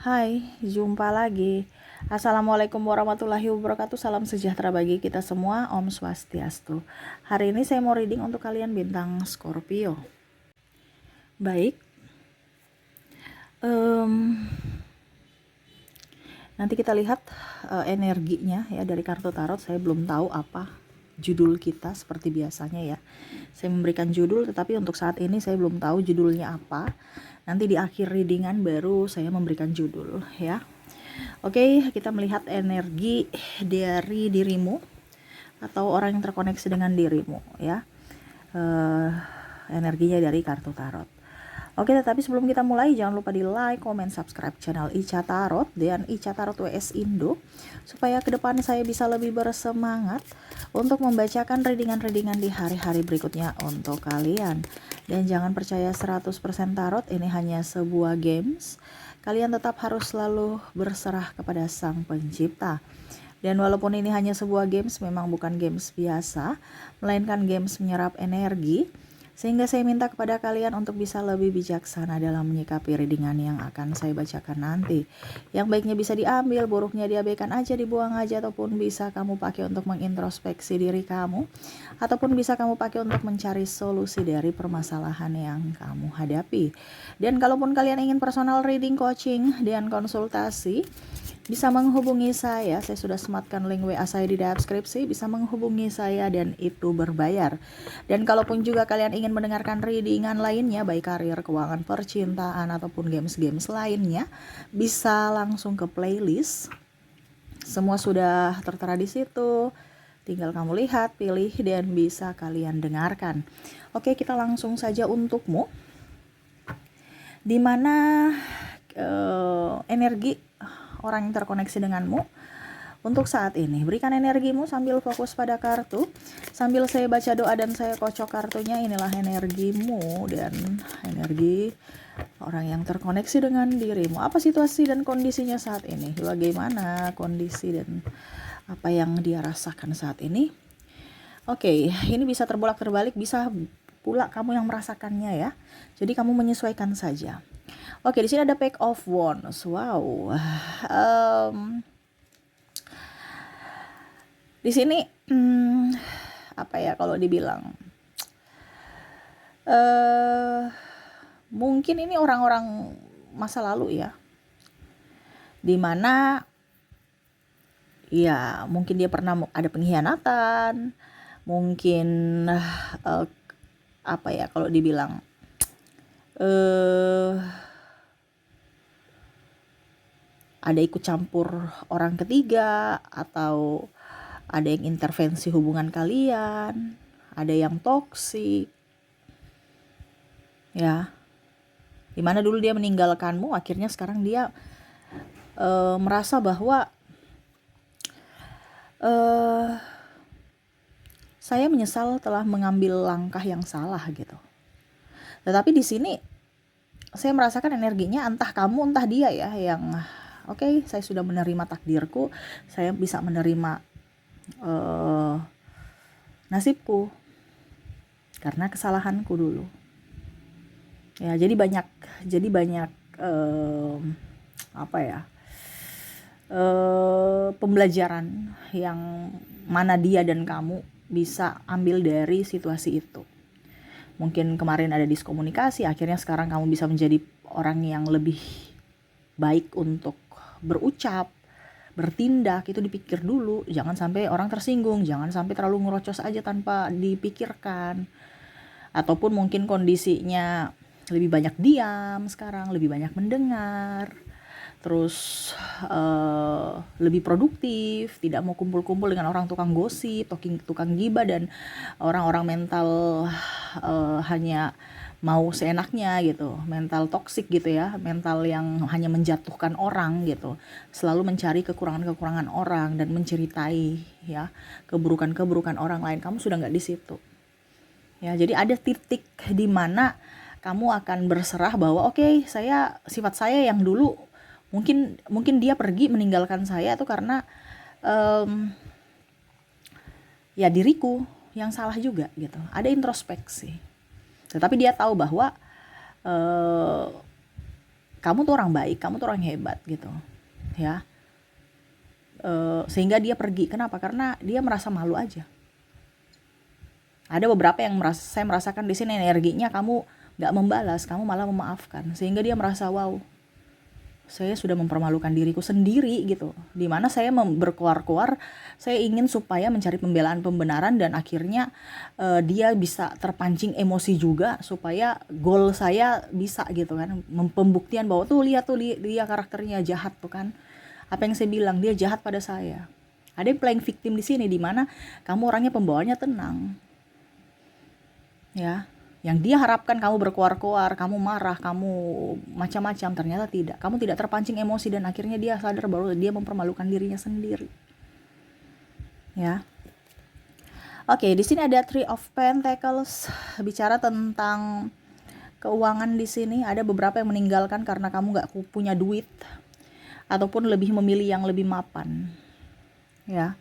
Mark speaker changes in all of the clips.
Speaker 1: Hai, jumpa lagi. Assalamualaikum warahmatullahi wabarakatuh. Salam sejahtera bagi kita semua. Om Swastiastu. Hari ini saya mau reading untuk kalian bintang Scorpio. Baik. Nanti kita lihat energinya ya dari kartu tarot. Saya belum tahu apa judul kita seperti biasanya ya. Saya memberikan judul, tetapi untuk saat ini saya belum tahu judulnya apa. Nanti di akhir readingan baru saya memberikan judul ya. Oke, kita melihat energi dari dirimu atau orang yang terkoneksi dengan dirimu ya. Energinya dari kartu tarot. Oke, tetapi sebelum kita mulai jangan lupa di like, comment, subscribe channel Ica Tarot dan Ica Tarot WS Indo supaya ke depan saya bisa lebih bersemangat untuk membacakan readingan-readingan di hari-hari berikutnya untuk kalian. Dan jangan percaya 100% tarot, ini hanya sebuah games. Kalian tetap harus selalu berserah kepada Sang Pencipta. Dan walaupun ini hanya sebuah games, memang bukan games biasa, melainkan games menyerap energi. Sehingga saya minta kepada kalian untuk bisa lebih bijaksana dalam menyikapi readingan yang akan saya bacakan nanti. Yang baiknya bisa diambil, buruknya diabaikan aja, dibuang aja, ataupun bisa kamu pakai untuk mengintrospeksi diri kamu, ataupun bisa kamu pakai untuk mencari solusi dari permasalahan yang kamu hadapi. Dan kalaupun kalian ingin personal reading, coaching, dan konsultasi, bisa menghubungi saya sudah sematkan link WA saya di deskripsi, bisa menghubungi saya dan itu berbayar. Dan kalaupun juga kalian ingin mendengarkan readingan lainnya, baik karir, keuangan, percintaan, ataupun games-games lainnya, bisa langsung ke playlist. Semua sudah tertera di situ, tinggal kamu lihat, pilih, dan bisa kalian dengarkan. Oke, kita langsung saja untukmu. Dimana energi orang yang terkoneksi denganmu untuk saat ini. Berikan energimu sambil fokus pada kartu, sambil saya baca doa dan saya kocok kartunya. Inilah energimu dan energi orang yang terkoneksi dengan dirimu. Apa situasi dan kondisinya saat ini? Bagaimana kondisi dan apa yang dia rasakan saat ini? Oke, ini bisa terbolak-terbalik, bisa pula kamu yang merasakannya ya. Jadi kamu menyesuaikan saja. Oke, di sini ada Page of Wands. Wow. Di sini apa ya kalau dibilang? Mungkin ini orang-orang masa lalu ya. Dimana ya mungkin dia pernah ada pengkhianatan, mungkin apa ya kalau dibilang ada ikut campur orang ketiga, atau ada yang intervensi hubungan kalian, ada yang toksik ya, dimana dulu dia meninggalkanmu, akhirnya sekarang dia merasa bahwa saya menyesal telah mengambil langkah yang salah gitu. Tetapi di sini saya merasakan energinya entah kamu entah dia ya yang oke, saya sudah menerima takdirku, saya bisa menerima nasibku karena kesalahanku dulu. Ya, jadi banyak apa ya? Pembelajaran yang mana dia dan kamu bisa ambil dari situasi itu. Mungkin kemarin ada diskomunikasi, akhirnya sekarang kamu bisa menjadi orang yang lebih baik untuk berucap, bertindak, itu dipikir dulu, jangan sampai orang tersinggung, jangan sampai terlalu ngerocos aja tanpa dipikirkan. Ataupun mungkin kondisinya lebih banyak diam sekarang, lebih banyak mendengar, terus lebih produktif, tidak mau kumpul-kumpul dengan orang tukang gosip, tukang gibah, dan orang-orang mental hanya mau seenaknya gitu, mental toksik gitu ya, mental yang hanya menjatuhkan orang gitu, selalu mencari kekurangan-kekurangan orang dan menceritai ya keburukan-keburukan orang lain. Kamu sudah nggak di situ ya, jadi ada titik di mana kamu akan berserah bahwa oke, sifat saya yang dulu mungkin dia pergi meninggalkan saya itu karena ya diriku yang salah juga gitu, ada introspeksi. Tetapi dia tahu bahwa kamu tuh orang baik, kamu tuh orang hebat gitu, ya. Sehingga dia pergi. Kenapa? Karena dia merasa malu aja. Ada beberapa yang saya merasakan di sini energinya kamu nggak membalas, kamu malah memaafkan, sehingga dia merasa wow, saya sudah mempermalukan diriku sendiri gitu. Dimana saya berkoar-koar, saya ingin supaya mencari pembelaan pembenaran dan akhirnya dia bisa terpancing emosi juga supaya goal saya bisa gitu kan, pembuktian bahwa tuh lihat tuh dia karakternya jahat tuh kan. Apa yang saya bilang, dia jahat pada saya. Ada yang playing victim di sini, dimana kamu orangnya pembawanya tenang, ya. Yang dia harapkan kamu berkoar-koar, kamu marah, kamu macam-macam, ternyata tidak. Kamu tidak terpancing emosi dan akhirnya dia sadar bahwa dia mempermalukan dirinya sendiri. Ya. Oke, di sini ada Three of Pentacles, bicara tentang keuangan di sini. Ada beberapa yang meninggalkan karena kamu nggak punya duit, ataupun lebih memilih yang lebih mapan. Ya.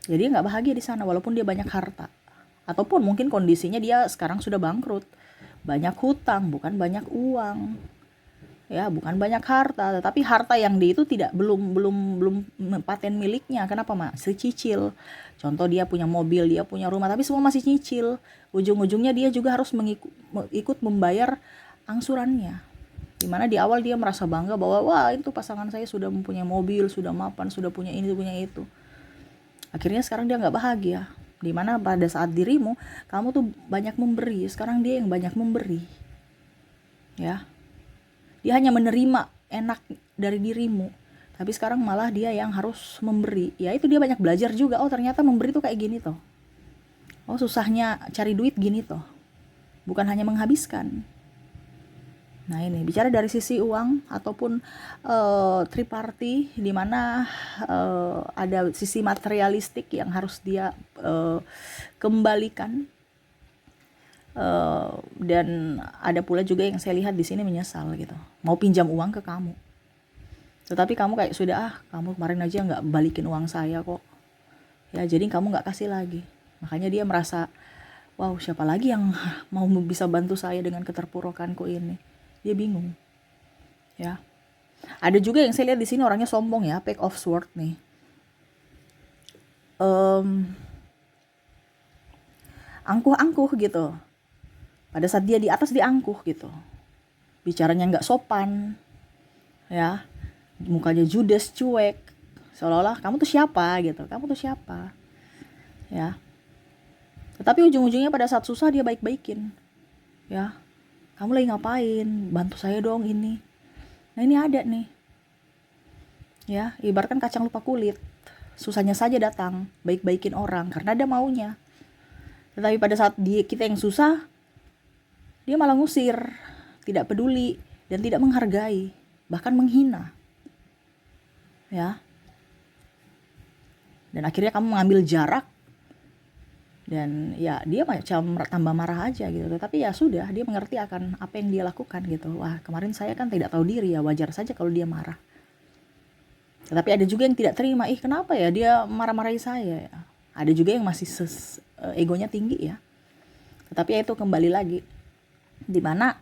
Speaker 1: Jadi nggak bahagia di sana walaupun dia banyak harta, ataupun mungkin kondisinya dia sekarang sudah bangkrut, banyak hutang, bukan banyak uang, ya, bukan banyak harta, tetapi harta yang dia itu belum paten miliknya. Kenapa, masih cicil? Contoh, dia punya mobil, dia punya rumah, tapi semua masih cicil. Ujung-ujungnya dia juga harus ikut membayar angsurannya. Dimana di awal dia merasa bangga bahwa wah, itu pasangan saya sudah mempunyai mobil, sudah mapan, sudah punya ini, punya itu. Akhirnya sekarang dia nggak bahagia. Dimana pada saat dirimu, kamu tuh banyak memberi, sekarang dia yang banyak memberi. Ya, dia hanya menerima enak dari dirimu, tapi sekarang malah dia yang harus memberi. Ya itu dia banyak belajar juga. Oh ternyata memberi tuh kayak gini toh. Oh susahnya cari duit gini toh. Bukan hanya menghabiskan. Nah ini bicara dari sisi uang ataupun triparty, di mana ada sisi materialistik yang harus dia kembalikan, dan ada pula juga yang saya lihat di sini menyesal gitu, mau pinjam uang ke kamu, tetapi kamu kayak sudah kamu kemarin aja nggak balikin uang saya kok, ya jadi kamu nggak kasih lagi. Makanya dia merasa wow, siapa lagi yang mau bisa bantu saya dengan keterpurukanku ini. Dia bingung, ya. Ada juga yang saya lihat di sini orangnya sombong ya, Page of Swords nih. Angkuh-angkuh gitu. Pada saat dia di atas, dia angkuh gitu. Bicaranya nggak sopan, ya. Mukanya judes, cuek. Seolah-olah kamu tuh siapa gitu. Kamu tuh siapa, ya. Tetapi ujung-ujungnya pada saat susah dia baik-baikin, ya. Kamu lagi ngapain? Bantu saya dong ini. Nah ini ada nih. Ya, ibaratkan kacang lupa kulit. Susahnya saja datang, baik-baikin orang karena ada maunya. Tetapi pada saat kita yang susah, dia malah ngusir, tidak peduli dan tidak menghargai, bahkan menghina. Ya. Dan akhirnya kamu mengambil jarak. Dan ya dia macam tambah marah aja gitu. Tapi ya sudah, dia mengerti akan apa yang dia lakukan gitu. Wah kemarin saya kan tidak tahu diri ya, wajar saja kalau dia marah. Tetapi ada juga yang tidak terima, kenapa ya dia marah-marahi saya ya. Ada juga yang masih egonya tinggi ya. Tetapi ya itu kembali lagi, dimana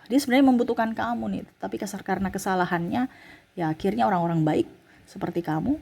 Speaker 1: dia sebenarnya membutuhkan kamu nih. Tapi karena kesalahannya, ya akhirnya orang-orang baik seperti kamu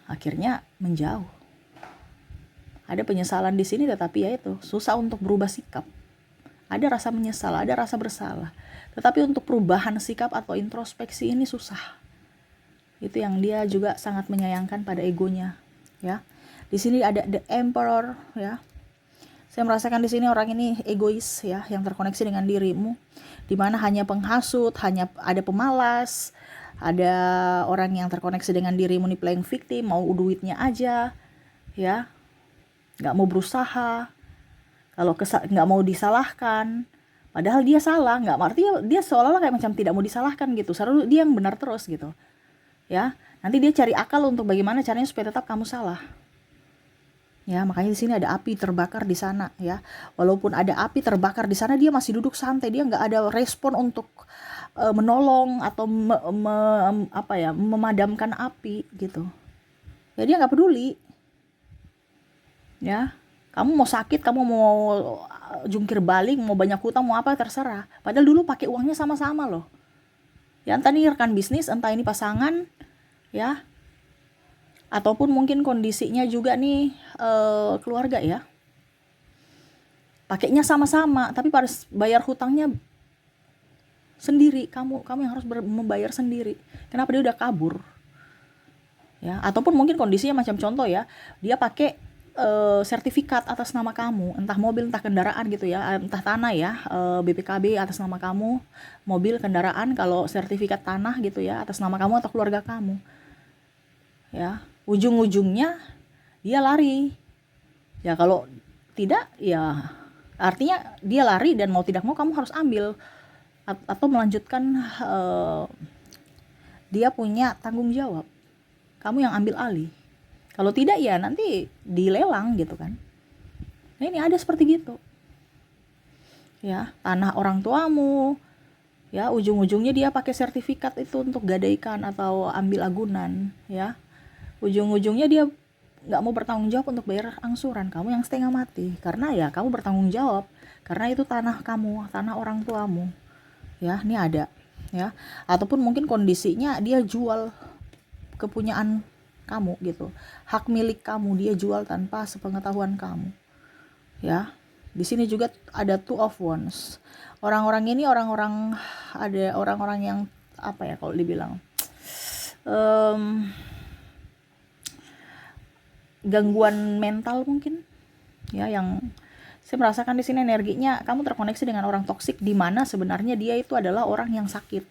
Speaker 1: akhirnya menjauh. Ada penyesalan di sini, tetapi ya itu susah untuk berubah sikap. Ada rasa menyesal, ada rasa bersalah. Tetapi untuk perubahan sikap atau introspeksi ini susah. Itu yang dia juga sangat menyayangkan pada egonya, ya. Di sini ada The Emperor, ya. Saya merasakan di sini orang ini egois ya, yang terkoneksi dengan dirimu, di mana hanya penghasut, hanya ada pemalas, ada orang yang terkoneksi dengan dirimu nih playing victim, mau duitnya aja, ya. Nggak mau berusaha, kalau nggak mau disalahkan, padahal dia salah, nggak artinya dia seolah-olah kayak macam tidak mau disalahkan gitu, seharusnya dia yang benar terus gitu, ya. Nanti dia cari akal untuk bagaimana caranya supaya tetap kamu salah, ya. Makanya di sini ada api terbakar di sana, ya. Walaupun ada api terbakar di sana, dia masih duduk santai, dia nggak ada respon untuk menolong atau memadamkan api gitu, ya. Dia nggak peduli. Ya, kamu mau sakit, kamu mau jungkir balik, mau banyak hutang, mau apa terserah. Padahal dulu pakai uangnya sama-sama loh. Ya entah ini rekan bisnis, entah ini pasangan, ya, ataupun mungkin kondisinya juga nih keluarga ya. Pakainya sama-sama, tapi harus bayar hutangnya sendiri. Kamu yang harus membayar sendiri. Kenapa? Dia udah kabur. Ya, ataupun mungkin kondisinya macam contoh ya, dia pakai sertifikat atas nama kamu, entah mobil, entah kendaraan gitu ya, entah tanah ya, BPKB atas nama kamu, mobil, kendaraan, kalau sertifikat tanah gitu ya, atas nama kamu atau keluarga kamu. Ya, ujung-ujungnya dia lari. Ya kalau tidak, ya artinya dia lari dan mau tidak mau kamu harus ambil atau melanjutkan dia punya tanggung jawab. Kamu yang ambil alih. Kalau tidak ya nanti dilelang gitu kan. Nah ini ada seperti gitu. Ya, tanah orang tuamu. Ya, ujung-ujungnya dia pakai sertifikat itu untuk gadaikan atau ambil agunan, ya. Ujung-ujungnya dia nggak mau bertanggung jawab untuk bayar angsuran. Kamu yang setengah mati. Karena ya kamu bertanggung jawab. Karena itu tanah kamu, tanah orang tuamu. Ya, ini ada. Ya, ataupun mungkin kondisinya dia jual kepunyaan kamu gitu, hak milik kamu dia jual tanpa sepengetahuan kamu. Ya, di sini juga ada two of wands. Orang-orang ini ada orang-orang yang apa ya kalau dibilang gangguan mental mungkin ya, yang saya merasakan di sini energinya kamu terkoneksi dengan orang toksik, di mana sebenarnya dia itu adalah orang yang sakit,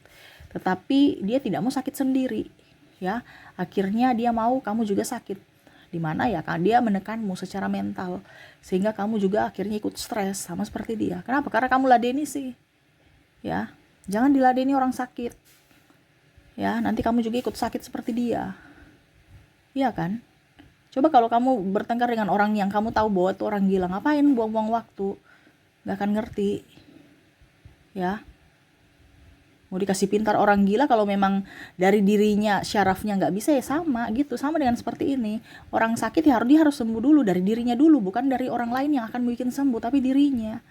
Speaker 1: tetapi dia tidak mau sakit sendiri. Ya, akhirnya dia mau kamu juga sakit, dimana ya kan dia menekanmu secara mental sehingga kamu juga akhirnya ikut stres sama seperti dia. Kenapa? Karena kamu ladeni sih. Ya, jangan diladeni orang sakit. Ya, nanti kamu juga ikut sakit seperti dia. Iya kan? Coba kalau kamu bertengkar dengan orang yang kamu tahu bahwa itu orang gila, ngapain buang-buang waktu? Gak akan ngerti. Ya, mau dikasih pintar orang gila, kalau memang dari dirinya syarafnya nggak bisa ya sama gitu. Sama dengan seperti ini, orang sakit ya dia harus sembuh dulu dari dirinya dulu, bukan dari orang lain yang akan bikin sembuh, tapi dirinya.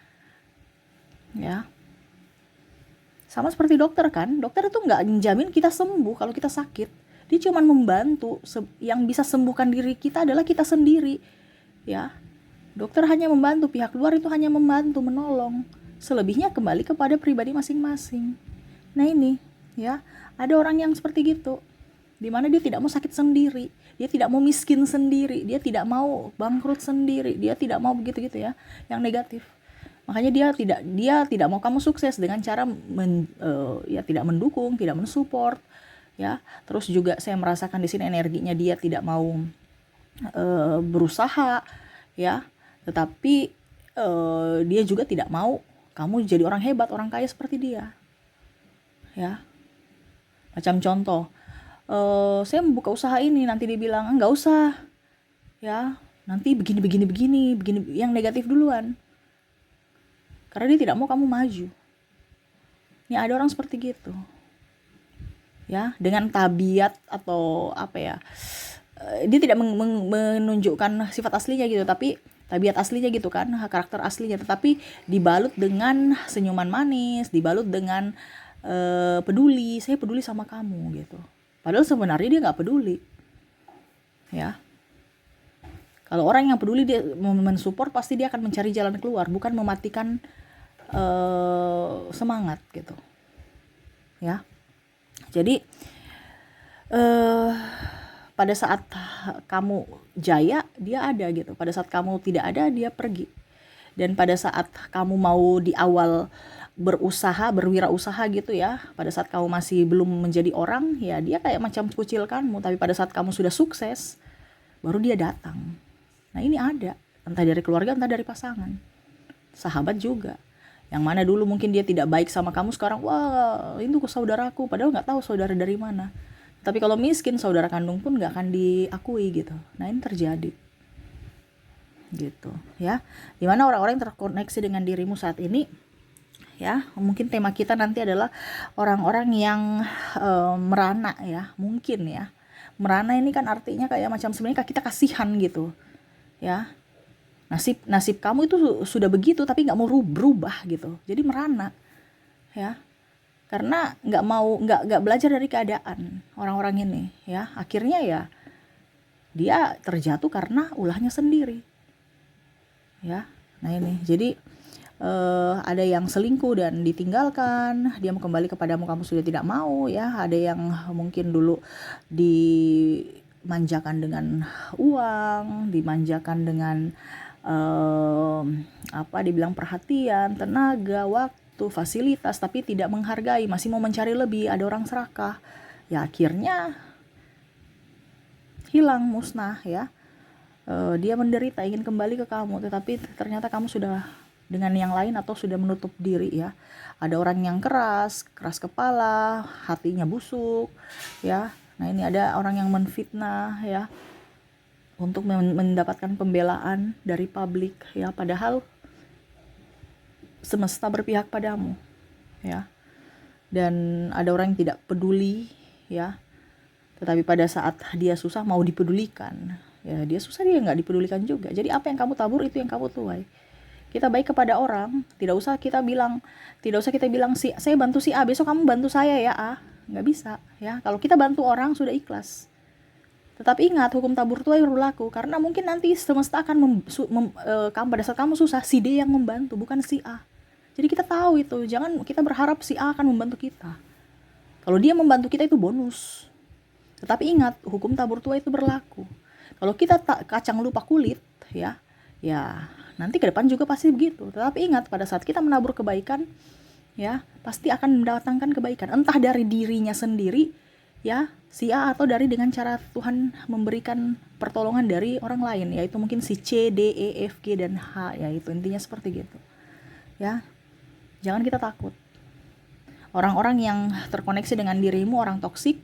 Speaker 1: Ya, sama seperti dokter kan, dokter itu nggak menjamin kita sembuh kalau kita sakit. Dia cuma membantu. Yang bisa sembuhkan diri kita adalah kita sendiri. Ya, dokter hanya membantu, pihak luar itu hanya membantu, menolong. Selebihnya kembali kepada pribadi masing-masing. Nah ini, ya, ada orang yang seperti gitu, dimana dia tidak mau sakit sendiri, dia tidak mau miskin sendiri, dia tidak mau bangkrut sendiri, dia tidak mau begitu-gitu ya, yang negatif. Makanya dia tidak mau kamu sukses dengan cara ya tidak mendukung, tidak mensupport, ya. Terus juga saya merasakan di sini energinya dia tidak mau berusaha, ya, tetapi dia juga tidak mau kamu jadi orang hebat, orang kaya seperti dia. Ya, macam contoh, saya membuka usaha ini, nanti dibilang enggak usah, ya, nanti begini, yang negatif duluan, karena dia tidak mau kamu maju. Ini ada orang seperti gitu, ya, dengan tabiat atau apa ya, dia tidak menunjukkan sifat aslinya gitu, tapi tabiat aslinya gitu kan, karakter aslinya, tetapi dibalut dengan senyuman manis, dibalut dengan peduli, saya peduli sama kamu gitu. Padahal sebenarnya dia nggak peduli. Ya, kalau orang yang peduli dia mensupport, pasti dia akan mencari jalan keluar, bukan mematikan semangat gitu. Ya, jadi pada saat kamu jaya dia ada gitu, pada saat kamu tidak ada dia pergi, dan pada saat kamu mau di awal berusaha, berwirausaha gitu ya, pada saat kamu masih belum menjadi orang, ya dia kayak macam kucilkanmu, tapi pada saat kamu sudah sukses, baru dia datang. Nah ini ada, entah dari keluarga, entah dari pasangan, sahabat juga, yang mana dulu mungkin dia tidak baik sama kamu, sekarang wah itu saudaraku, padahal nggak tahu saudara dari mana. Tapi kalau miskin, saudara kandung pun nggak akan diakui gitu. Nah ini terjadi gitu ya, dimana orang-orang yang terkoneksi dengan dirimu saat ini. Ya, mungkin tema kita nanti adalah orang-orang yang merana ya, mungkin ya. Merana ini kan artinya kayak macam sebenarnya kita kasihan gitu. Ya. nasib kamu itu sudah begitu, tapi nggak mau berubah gitu. Jadi merana, ya, karena nggak belajar dari keadaan orang-orang ini, ya. Akhirnya ya dia terjatuh karena ulahnya sendiri, ya. Nah ini, jadi ada yang selingkuh dan ditinggalkan, dia mau kembali kepadamu, kamu sudah tidak mau, ya. Ada yang mungkin dulu dimanjakan dengan uang, dimanjakan dengan dibilang perhatian, tenaga, waktu, fasilitas, tapi tidak menghargai, masih mau mencari lebih, ada orang serakah, ya akhirnya hilang, musnah, ya. Dia menderita ingin kembali ke kamu, tetapi ternyata kamu sudah dengan yang lain atau sudah menutup diri, ya. Ada orang yang keras kepala, hatinya busuk, ya. Nah ini ada orang yang menfitnah, ya, untuk mendapatkan pembelaan dari publik, ya, padahal semesta berpihak padamu, ya. Dan ada orang yang tidak peduli, ya, tetapi pada saat dia susah mau dipedulikan, ya dia susah dia nggak dipedulikan juga. Jadi apa yang kamu tabur itu yang kamu tuai. Kita baik kepada orang, tidak usah kita bilang si saya bantu si A, besok kamu bantu saya ya A, nggak bisa, ya. Kalau kita bantu orang sudah ikhlas. Tetapi ingat, hukum tabur tuai berlaku, karena mungkin nanti semesta akan kamu pada saat kamu susah, si D yang membantu, bukan si A. Jadi kita tahu itu, jangan kita berharap si A akan membantu kita. Kalau dia membantu kita itu bonus. Tetapi ingat, hukum tabur tuai itu berlaku. Kalau kita kacang lupa kulit, ya nanti ke depan juga pasti begitu. Tetapi ingat, pada saat kita menabur kebaikan, ya pasti akan mendatangkan kebaikan, entah dari dirinya sendiri, ya si A, atau dari dengan cara Tuhan memberikan pertolongan dari orang lain, yaitu mungkin si C, D, E, F, G, dan H, ya itu intinya seperti gitu, ya. Jangan kita takut. Orang-orang yang terkoneksi dengan dirimu, orang toksik,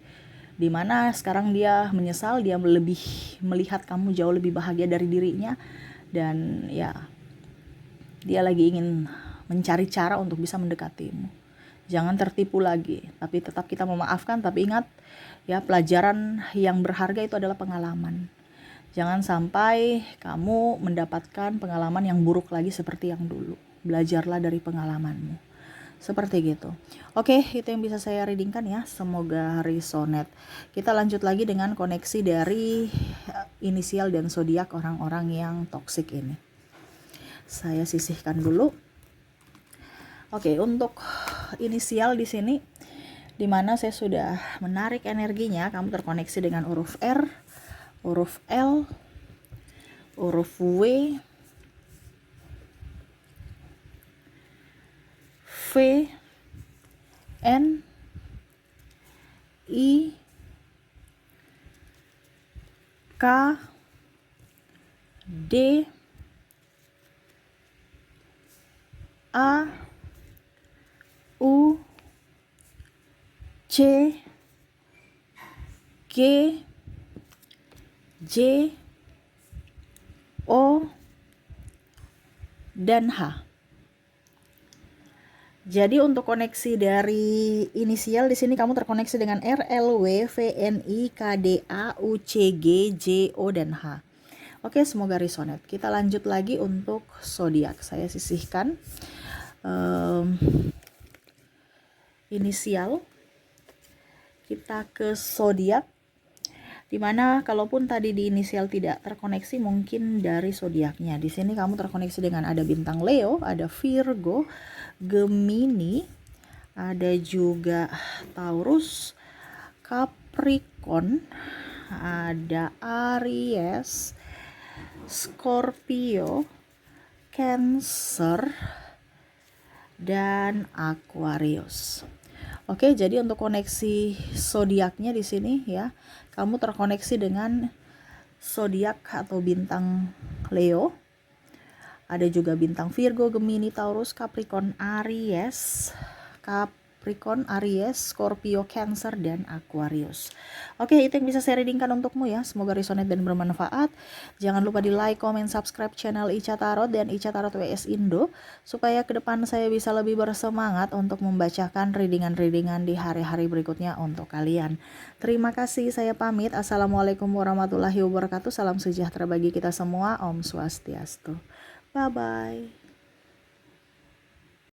Speaker 1: dimana sekarang dia menyesal, dia lebih melihat kamu jauh lebih bahagia dari dirinya, dan ya dia lagi ingin mencari cara untuk bisa mendekatimu. Jangan tertipu lagi, tapi tetap kita memaafkan. Tapi ingat, ya, pelajaran yang berharga itu adalah pengalaman. Jangan sampai kamu mendapatkan pengalaman yang buruk lagi seperti yang dulu. Belajarlah dari pengalamanmu, seperti gitu. Oke, itu yang bisa saya readingkan, ya. Semoga resonate. Kita lanjut lagi dengan koneksi dari inisial dan zodiak orang-orang yang toksik ini. Saya sisihkan dulu. Oke, untuk inisial di sini, dimana saya sudah menarik energinya, kamu terkoneksi dengan huruf R, huruf L, huruf W, V, N, I, K, D, A, U, C, G, J, O, dan H. Jadi untuk koneksi dari inisial di sini kamu terkoneksi dengan R, L, W, V, N, I, K, D, A, U, C, G, J, O, dan H. Oke, semoga resonate. Kita lanjut lagi untuk zodiak. Saya sisihkan inisial. Kita ke zodiak. Dimana kalaupun tadi di inisial tidak terkoneksi, mungkin dari zodiaknya. Di sini kamu terkoneksi dengan ada bintang Leo, ada Virgo, Gemini, ada juga Taurus, Capricorn, ada Aries, Scorpio, Cancer, dan Aquarius. Oke, jadi untuk koneksi zodiaknya di sini, ya, kamu terkoneksi dengan zodiak atau bintang Leo. Ada juga bintang Virgo, Gemini, Taurus, Capricorn, Aries, Capricorn, Aries, Scorpio, Cancer, dan Aquarius. Oke, itu yang bisa saya readingkan untukmu ya. Semoga resonate dan bermanfaat. Jangan lupa di like, comment, subscribe channel Ica Tarot dan Ica Tarot WS Indo, supaya ke depan saya bisa lebih bersemangat untuk membacakan readingan-readingan di hari-hari berikutnya untuk kalian. Terima kasih, saya pamit. Assalamualaikum warahmatullahi wabarakatuh. Salam sejahtera bagi kita semua. Om Swastiastu. Bye-bye.